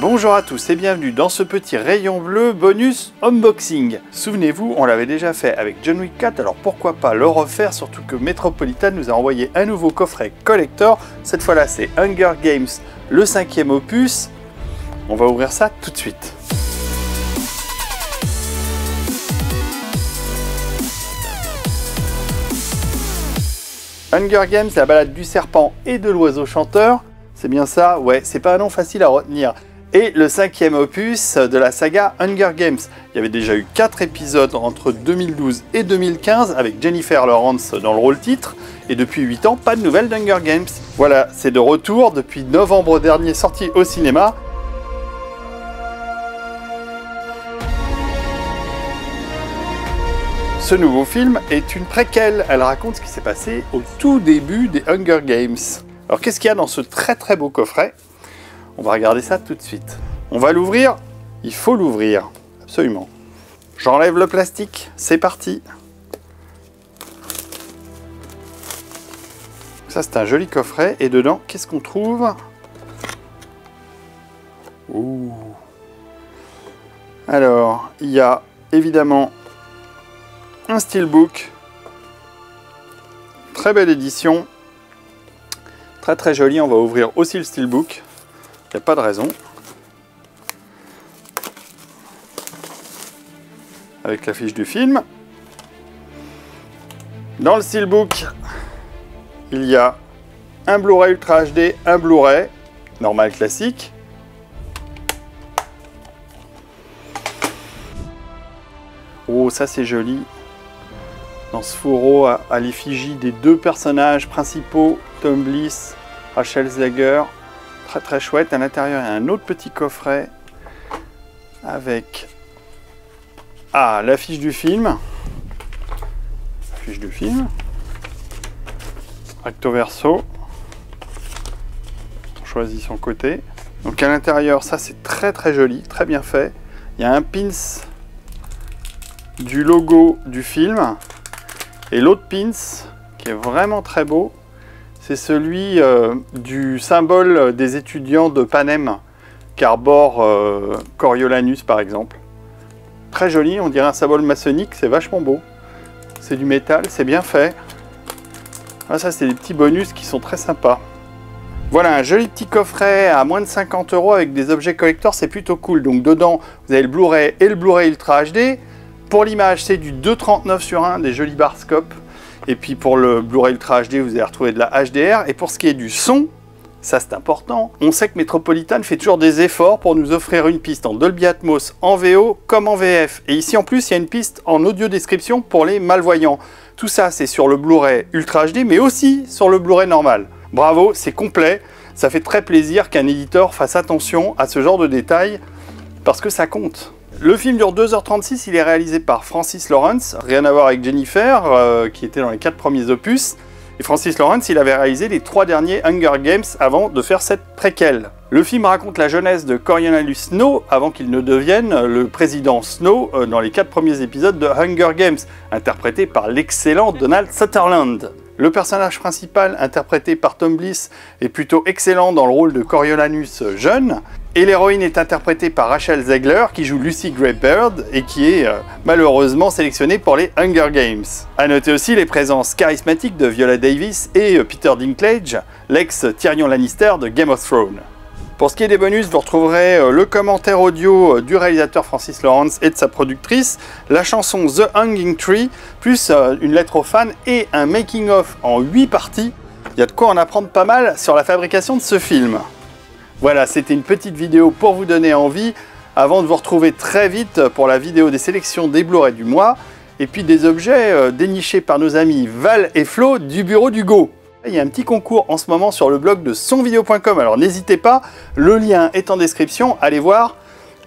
Bonjour à tous et bienvenue dans ce petit rayon bleu bonus unboxing. Souvenez-vous, on l'avait déjà fait avec John Wick 4, alors pourquoi pas le refaire, surtout que Metropolitan nous a envoyé un nouveau coffret collector. Cette fois-là, c'est Hunger Games, le 5e opus. On va ouvrir ça tout de suite. Hunger Games, la balade du serpent et de l'oiseau chanteur. C'est bien ça? Ouais, c'est pas un nom facile à retenir. Et le 5e opus de la saga Hunger Games. Il y avait déjà eu 4 épisodes entre 2012 et 2015 avec Jennifer Lawrence dans le rôle titre. Et depuis 8 ans, pas de nouvelles d'Hunger Games. Voilà, c'est de retour depuis novembre dernier, sorti au cinéma. Ce nouveau film est une préquelle. Elle raconte ce qui s'est passé au tout début des Hunger Games. Alors qu'est-ce qu'il y a dans ce très beau coffret? On va regarder ça tout de suite. On va l'ouvrir. Il faut l'ouvrir. Absolument. J'enlève le plastique. C'est parti. Ça, c'est un joli coffret. Et dedans, qu'est-ce qu'on trouve? Ouh. Alors, il y a évidemment un steelbook. Très belle édition. Très joli. On va ouvrir aussi le steelbook. Il n'y a pas de raison. Avec la fiche du film. Dans le steelbook, il y a un Blu-ray Ultra HD, un Blu-ray normal classique. Oh, ça c'est joli. Dans ce fourreau à l'effigie des deux personnages principaux, Tom Bliss, Rachel Zegler. Très chouette. À l'intérieur, il y a un autre petit coffret avec l'affiche du film. Fiche du film. Recto verso. On choisit son côté. Donc à l'intérieur, ça c'est très joli, très bien fait. Il y a un pins du logo du film. Et l'autre pins, qui est vraiment très beau, c'est celui du symbole des étudiants de Panem, qu'arbore Coriolanus par exemple. Très joli, on dirait un symbole maçonnique, c'est vachement beau. C'est du métal, c'est bien fait. Ah, ça c'est des petits bonus qui sont très sympas. Voilà, un joli petit coffret à moins de 50 € avec des objets collector, c'est plutôt cool. Donc dedans, vous avez le Blu-ray et le Blu-ray Ultra HD. Pour l'image, c'est du 2,39:1, des jolis barscopes. Et puis pour le Blu-ray Ultra HD, vous allez retrouver de la HDR. Et pour ce qui est du son, ça c'est important, on sait que Metropolitan fait toujours des efforts pour nous offrir une piste en Dolby Atmos, en VO comme en VF. Et ici en plus, il y a une piste en audio description pour les malvoyants. Tout ça, c'est sur le Blu-ray Ultra HD, mais aussi sur le Blu-ray normal. Bravo, c'est complet. Ça fait très plaisir qu'un éditeur fasse attention à ce genre de détails, parce que ça compte. Le film dure 2h36, il est réalisé par Francis Lawrence, rien à voir avec Jennifer, qui était dans les 4 premiers opus. Et Francis Lawrence, il avait réalisé les 3 derniers Hunger Games avant de faire cette préquelle. Le film raconte la jeunesse de Coriolanus Snow, avant qu'il ne devienne le président Snow dans les 4 premiers épisodes de Hunger Games, interprété par l'excellent Donald Sutherland. Le personnage principal, interprété par Tom Bliss, est plutôt excellent dans le rôle de Coriolanus jeune. Et l'héroïne est interprétée par Rachel Zegler, qui joue Lucy Grey-Bird et qui est malheureusement sélectionnée pour les Hunger Games. A noter aussi les présences charismatiques de Viola Davis et Peter Dinklage, l'ex-Tyrion Lannister de Game of Thrones. Pour ce qui est des bonus, vous retrouverez le commentaire audio du réalisateur Francis Lawrence et de sa productrice, la chanson The Hanging Tree, plus une lettre aux fans et un making-of en 8 parties. Il y a de quoi en apprendre pas mal sur la fabrication de ce film. Voilà, c'était une petite vidéo pour vous donner envie, avant de vous retrouver très vite pour la vidéo des sélections des Blu-ray du mois, et puis des objets dénichés par nos amis Val et Flo du bureau d'Hugo. Il y a un petit concours en ce moment sur le blog de sonvideo.com, alors n'hésitez pas, le lien est en description, allez voir,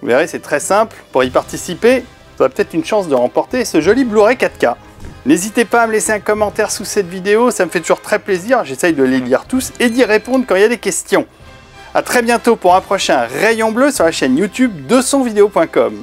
vous verrez c'est très simple, pour y participer, vous aurez peut-être une chance de remporter ce joli Blu-ray 4K. N'hésitez pas à me laisser un commentaire sous cette vidéo, ça me fait toujours très plaisir, j'essaye de les lire tous et d'y répondre quand il y a des questions. A très bientôt pour un prochain rayon bleu sur la chaîne YouTube de sonvideo.com.